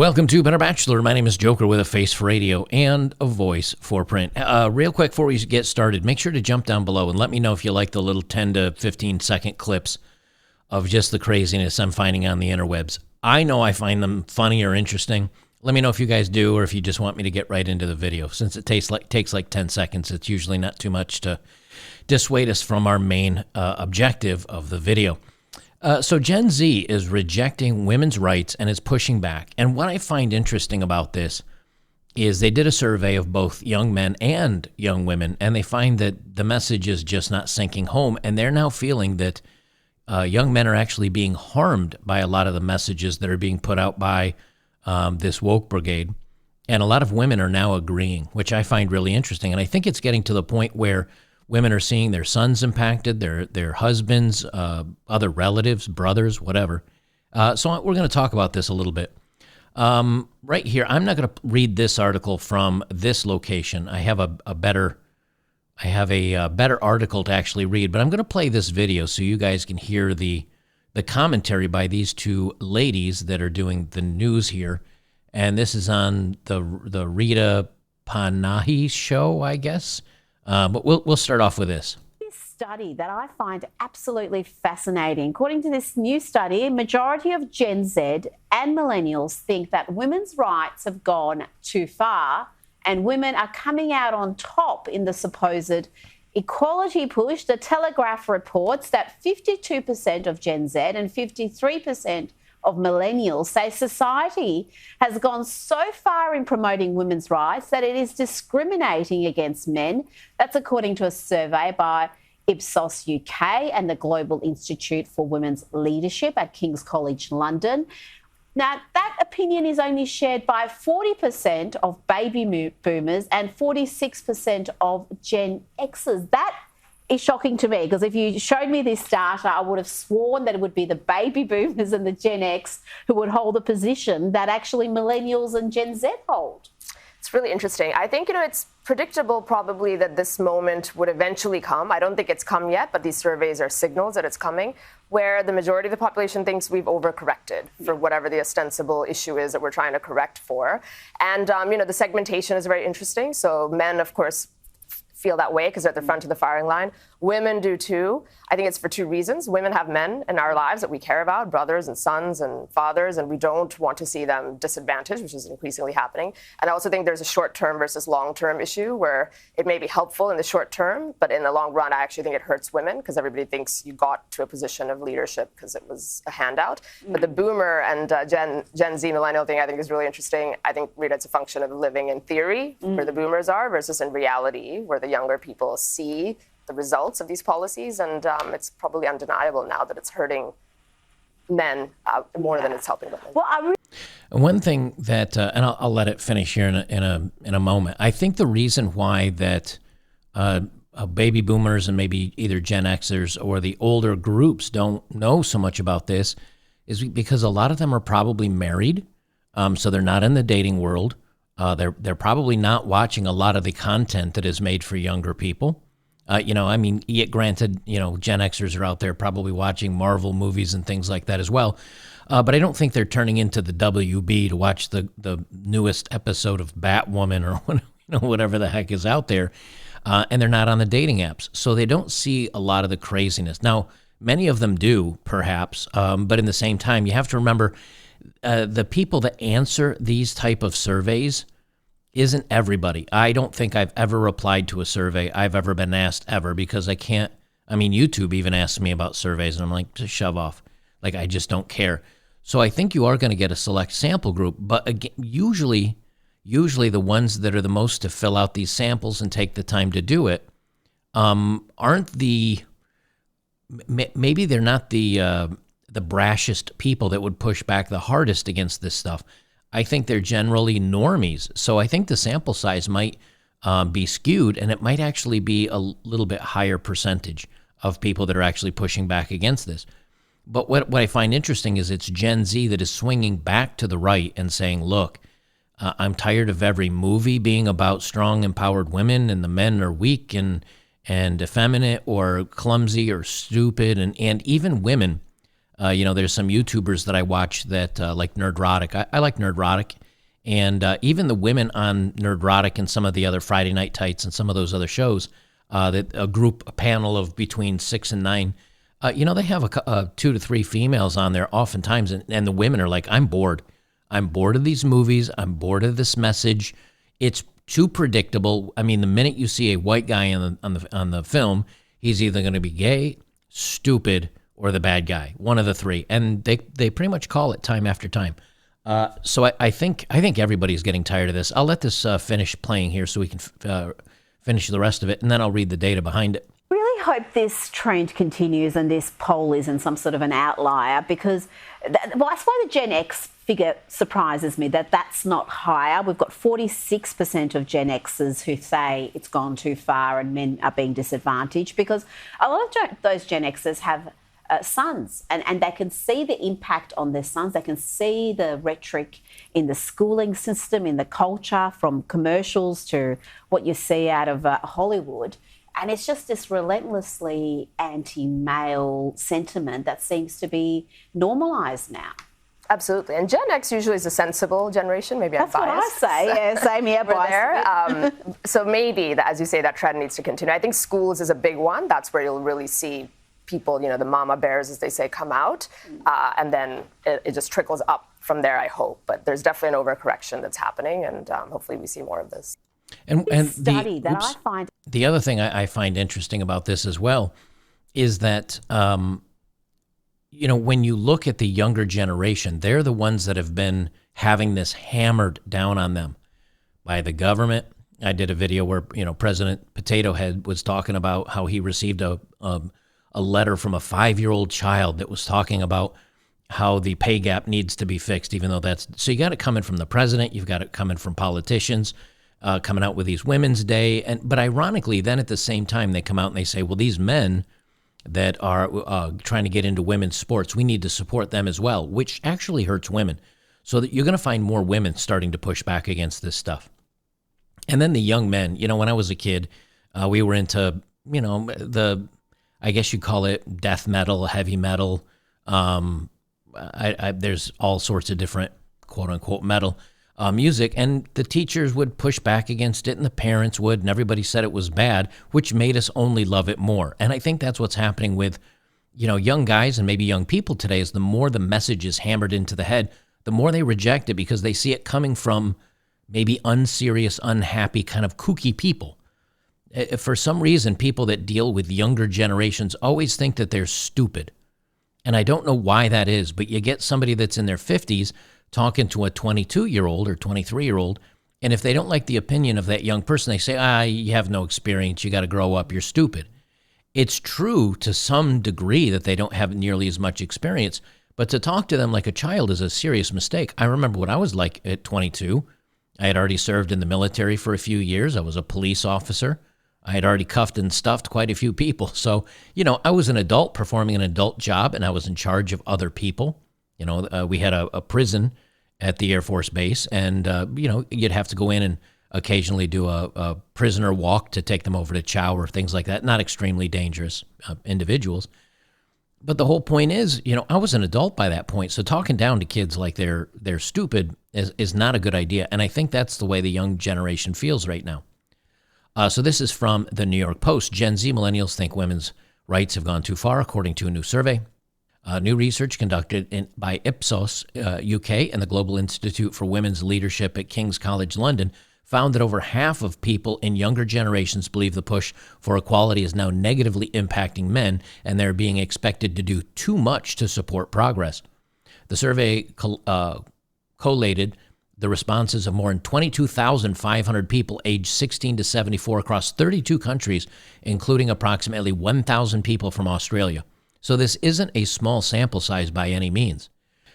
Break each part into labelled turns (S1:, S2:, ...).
S1: Welcome to Bachelor. My name is Joker with a face for radio and a voice for print. Real quick before we get started, make sure to jump down below and let me know if you like the little 10 to 15 second clips of just the craziness I'm finding on the interwebs. I know I find them funny or interesting. Let me know if you guys do or if you just want me to get right into the video. Since it takes like 10 seconds, it's usually not too much to dissuade us from our main objective of the video. So Gen Z is rejecting women's rights and is pushing back. And what I find interesting about this is they did a survey of both young men and young women, and they find that the message is just not sinking home. And they're now feeling that young men are actually being harmed by a lot of the messages that are being put out by this woke brigade. And a lot of women are now agreeing, which I find really interesting. And I think it's getting to the point where women are seeing their sons impacted, their husbands, other relatives, brothers, whatever. So we're going to talk about this a little bit. Right here, I'm not going to read this article from this location. I have a better article to actually read, but I'm going to play this video so you guys can hear the commentary by these two ladies that are doing the news here. And this is on the Rita Panahi show, I guess. But we'll start off with this.
S2: This study that I find absolutely fascinating. According to this new study, a majority of Gen Z and millennials think that women's rights have gone too far and women are coming out on top in the supposed equality push. The Telegraph reports that 52% of Gen Z and 53% of millennials say society has gone so far in promoting women's rights that it is discriminating against men. That's according to a survey by Ipsos UK and the Global Institute for Women's Leadership at King's College London. Now, that opinion is only shared by 40% of baby boomers and 46% of Gen Xers. That is shocking to me, because if you showed me this data, I would have sworn that it would be the baby boomers and the Gen X who would hold the position that actually millennials and Gen Z hold.
S3: It's really interesting. I think, it's predictable probably that this moment would eventually come. I don't think it's come yet, but these surveys are signals that it's coming, where the majority of the population thinks we've overcorrected for whatever the ostensible issue is that we're trying to correct for. And, the segmentation is very interesting. So men, of course, feel that way because they're at the front of the firing line. Women do too. I think it's for two reasons. Women have men in our lives that we care about, brothers and sons and fathers, and we don't want to see them disadvantaged, which is increasingly happening. And I also think there's a short-term versus long-term issue where it may be helpful in the short term, but in the long run, I actually think it hurts women because everybody thinks you got to a position of leadership because it was a handout. But the boomer and Gen Z millennial thing I think is really interesting. I think, Rita, it's a function of living in theory where the boomers are versus in reality where the younger people see the results of these policies, and it's probably undeniable now that it's hurting men more than it's helping women.
S2: Well,
S1: one thing that, and I'll let it finish here in a moment. I think the reason why that baby boomers and maybe either Gen Xers or the older groups don't know so much about this is because a lot of them are probably married, so they're not in the dating world. They're probably not watching a lot of the content that is made for younger people. Yet granted, Gen Xers are out there probably watching Marvel movies and things like that as well. But I don't think they're turning into the WB to watch the newest episode of Batwoman or whatever the heck is out there. And they're not on the dating apps. So they don't see a lot of the craziness. Now, many of them do, perhaps. But in the same time, you have to remember the people that answer these type of surveys isn't everybody. I don't think I've ever replied to a survey I've ever been asked ever because I can't. I mean, YouTube even asks me about surveys, and I'm like, just shove off. Like, I just don't care. So I think you are going to get a select sample group, but again, usually the ones that are the most to fill out these samples and take the time to do it aren't maybe they're not the brashest people that would push back the hardest against this stuff. I think they're generally normies. So I think the sample size might be skewed, and it might actually be a little bit higher percentage of people that are actually pushing back against this. But what I find interesting is it's Gen Z that is swinging back to the right and saying, look, I'm tired of every movie being about strong, empowered women, and the men are weak and effeminate or clumsy or stupid. And even women There's some YouTubers that I watch that like Nerdrotic. I like Nerdrotic. And even the women on Nerdrotic and some of the other Friday Night Tights and some of those other shows, that a panel of between 6 and 9, they have 2 to 3 females on there oftentimes, and the women are like, I'm bored. I'm bored of these movies. I'm bored of this message. It's too predictable. I mean, the minute you see a white guy on the film, he's either going to be gay, stupid, or the bad guy, one of the three, and they pretty much call it time after time. So I think everybody's getting tired of this. I'll let this finish playing here so we can finish the rest of it, and then I'll read the data behind it.
S2: Really hope this trend continues and this poll isn't some sort of an outlier, because that's why the Gen X figure surprises me, that's not higher. We've got 46% of Gen Xers who say it's gone too far and men are being disadvantaged, because a lot of those Gen Xers have sons, and they can see the impact on their sons. They can see the rhetoric in the schooling system, in the culture, from commercials to what you see out of Hollywood. And it's just this relentlessly anti-male sentiment that seems to be normalised now.
S3: Absolutely. And Gen X usually is a sensible generation. Maybe
S2: That's
S3: I'm biased.
S2: What I say. Yeah, same here,
S3: biased. So maybe, as you say, that trend needs to continue. I think schools is a big one. That's where you'll really see people, the mama bears, as they say, come out. And then it just trickles up from there, I hope. But there's definitely an overcorrection that's happening, and hopefully we see more of this.
S2: And study that I find.
S1: The other thing I find interesting about this as well is that, when you look at the younger generation, they're the ones that have been having this hammered down on them by the government. I did a video where, President Potato Head was talking about how he received a letter from a 5-year-old child that was talking about how the pay gap needs to be fixed, even though so you got it coming from the president, you've got it coming from politicians, coming out with these Women's Day. But ironically, then at the same time, they come out and they say, well, these men that are trying to get into women's sports, we need to support them as well, which actually hurts women. So that you're going to find more women starting to push back against this stuff. And then the young men, when I was a kid, we were into, I guess you'd call it death metal, heavy metal. There's all sorts of different quote unquote metal music, and the teachers would push back against it, and the parents would, and everybody said it was bad, which made us only love it more. And I think that's what's happening with, young guys and maybe young people today, is the more the message is hammered into the head, the more they reject it, because they see it coming from maybe unserious, unhappy, kind of kooky people. For some reason, people that deal with younger generations always think that they're stupid. And I don't know why that is, but you get somebody that's in their 50s talking to a 22-year-old or 23-year-old, and if they don't like the opinion of that young person, they say, you have no experience, you got to grow up, you're stupid. It's true to some degree that they don't have nearly as much experience, but to talk to them like a child is a serious mistake. I remember what I was like at 22. I had already served in the military for a few years. I was a police officer. I had already cuffed and stuffed quite a few people. So, I was an adult performing an adult job, and I was in charge of other people. We had a prison at the Air Force Base, and, you'd have to go in and occasionally do a prisoner walk to take them over to chow or things like that. Not extremely dangerous individuals. But the whole point is, I was an adult by that point. So talking down to kids like they're stupid is not a good idea. And I think that's the way the young generation feels right now. So this is from the New York Post. Gen Z millennials think women's rights have gone too far, according to a new survey. New research conducted by Ipsos UK and the Global Institute for Women's Leadership at King's College London found that over half of people in younger generations believe the push for equality is now negatively impacting men, and they're being expected to do too much to support progress. The survey collated the responses of more than 22,500 people aged 16 to 74 across 32 countries, including approximately 1,000 people from Australia. So this isn't a small sample size by any means.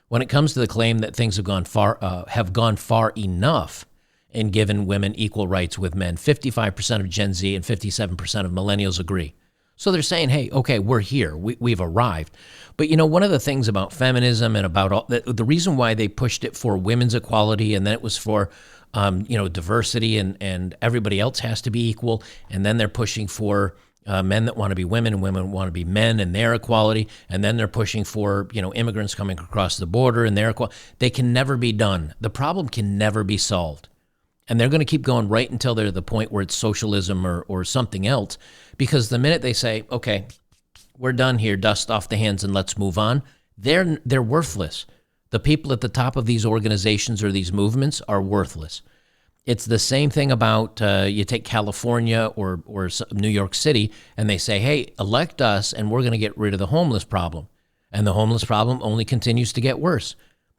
S1: When it comes to the claim that things have gone far enough in giving women equal rights with men, 55% of Gen Z and 57% of millennials agree. So they're saying, hey, okay, we're here. We've arrived. But, one of the things about feminism and about the reason why they pushed it for women's equality, and then it was for, diversity and everybody else has to be equal, and then they're pushing for men that want to be women and women want to be men and their equality. And then they're pushing for, immigrants coming across the border and their equality. They can never be done. The problem can never be solved. And they're going to keep going right until they're at the point where it's socialism or something else. Because the minute they say, okay, we're done here, dust off the hands and let's move on, they're worthless. The people at the top of these organizations or these movements are worthless. It's the same thing about you take California or New York City, and they say, hey, elect us, and we're going to get rid of the homeless problem. And the homeless problem only continues to get worse.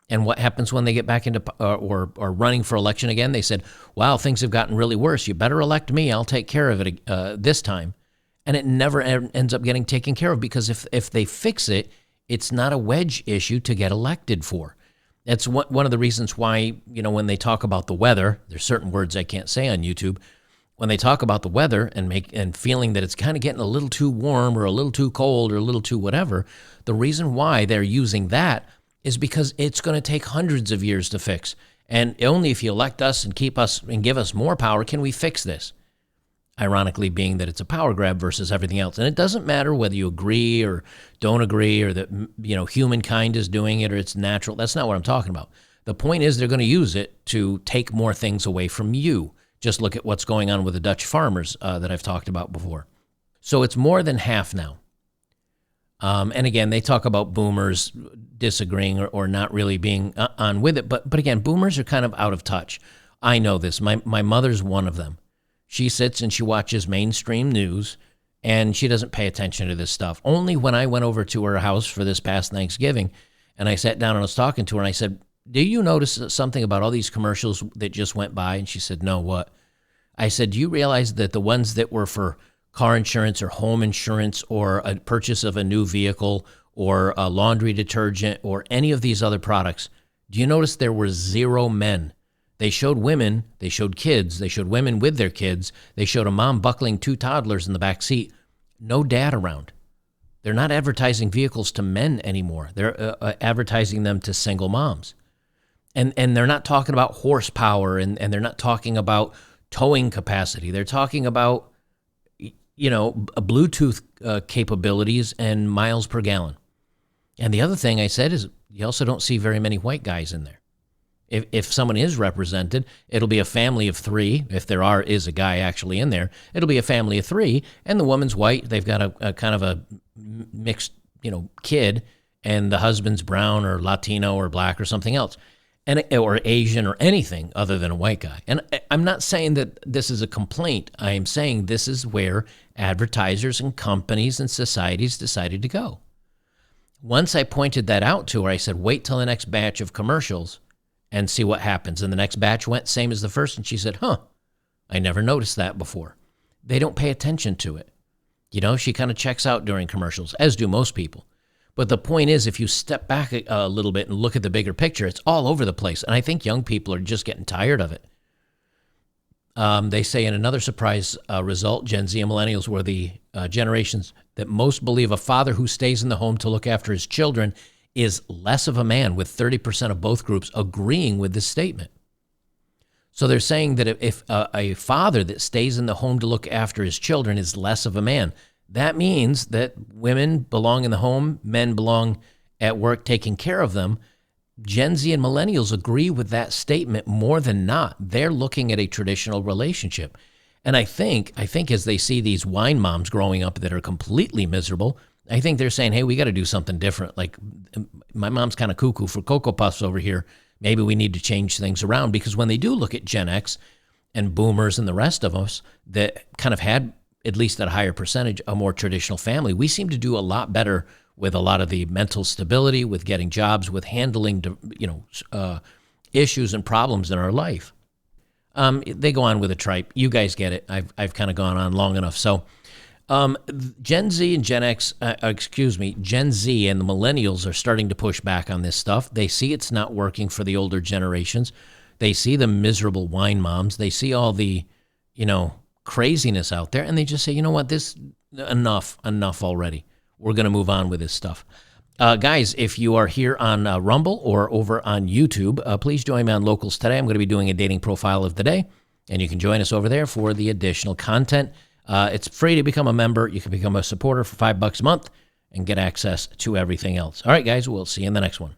S1: And what happens when they get back into or running for election again? They said, wow, things have gotten really worse. You better elect me. I'll take care of it this time. And it never ends up getting taken care of, because if they fix it, it's not a wedge issue to get elected for. That's one of the reasons why, when they talk about the weather, there's certain words I can't say on YouTube. When they talk about the weather and feeling that it's kind of getting a little too warm or a little too cold or a little too whatever, the reason why they're using that is because it's going to take hundreds of years to fix. And only if you elect us and keep us and give us more power can we fix this. Ironically, being that it's a power grab versus everything else. And it doesn't matter whether you agree or don't agree, or that, humankind is doing it or it's natural. That's not what I'm talking about. The point is they're going to use it to take more things away from you. Just look at what's going on with the Dutch farmers that I've talked about before. So it's more than half now. And again, they talk about boomers disagreeing or not really being on with it. But again, boomers are kind of out of touch. I know this. My mother's one of them. She sits and she watches mainstream news, and she doesn't pay attention to this stuff. Only when I went over to her house for this past Thanksgiving, and I sat down and I was talking to her, and I said, do you notice something about all these commercials that just went by? And she said, no, what? I said, do you realize that the ones that were for car insurance or home insurance or a purchase of a new vehicle or a laundry detergent or any of these other products, do you notice there were zero men? They showed women, they showed kids, they showed women with their kids, they showed a mom buckling two toddlers in the back seat. No dad around. They're not advertising vehicles to men anymore. They're advertising them to single moms. And they're not talking about horsepower and they're not talking about towing capacity. They're talking about, Bluetooth capabilities and miles per gallon. And the other thing I said is you also don't see very many white guys in there. If someone is represented, it'll be a family of three. If there is a guy actually in there, it'll be a family of three, and the woman's white. They've got a kind of a mixed, kid, and the husband's brown or Latino or black or something else, or Asian or anything other than a white guy. And I'm not saying that this is a complaint. I am saying this is where advertisers and companies and societies decided to go. Once I pointed that out to her, I said, wait till the next batch of commercials and see what happens. And the next batch went same as the first, and she said, I never noticed that before. They don't pay attention to it. She kind of checks out during commercials, as do most people. But the point is, if you step back a little bit and look at the bigger picture, it's all over the place. And I think young people are just getting tired of it. They say in another surprise result, Gen Z and Millennials were the generations that most believe a father who stays in the home to look after his children is less of a man, with 30% of both groups agreeing with this statement. So they're saying that if a father that stays in the home to look after his children is less of a man, that means that women belong in the home, men belong at work taking care of them. Gen Z and Millennials agree with that statement more than not. They're looking at a traditional relationship. And I think as they see these wine moms growing up that are completely miserable, I think they're saying, hey, we got to do something different. Like, my mom's kind of cuckoo for Cocoa Puffs over here. Maybe we need to change things around, because when they do look at Gen X and boomers and the rest of us that kind of had, at least at a higher percentage, a more traditional family, we seem to do a lot better with a lot of the mental stability, with getting jobs, with handling, issues and problems in our life. They go on with a tripe. You guys get it. I've kind of gone on long enough. So Gen Z and Gen Z and the Millennials are starting to push back on this stuff. They see it's not working for the older generations. They see the miserable wine moms. They see all the, craziness out there, and they just say, you know what, enough already. We're going to move on with this stuff. Guys, if you are here on Rumble or over on YouTube, please join me on Locals today. I'm going to be doing a dating profile of the day, and you can join us over there for the additional content. It's free to become a member. You can become a supporter for $5 a month and get access to everything else. All right, guys, we'll see you in the next one.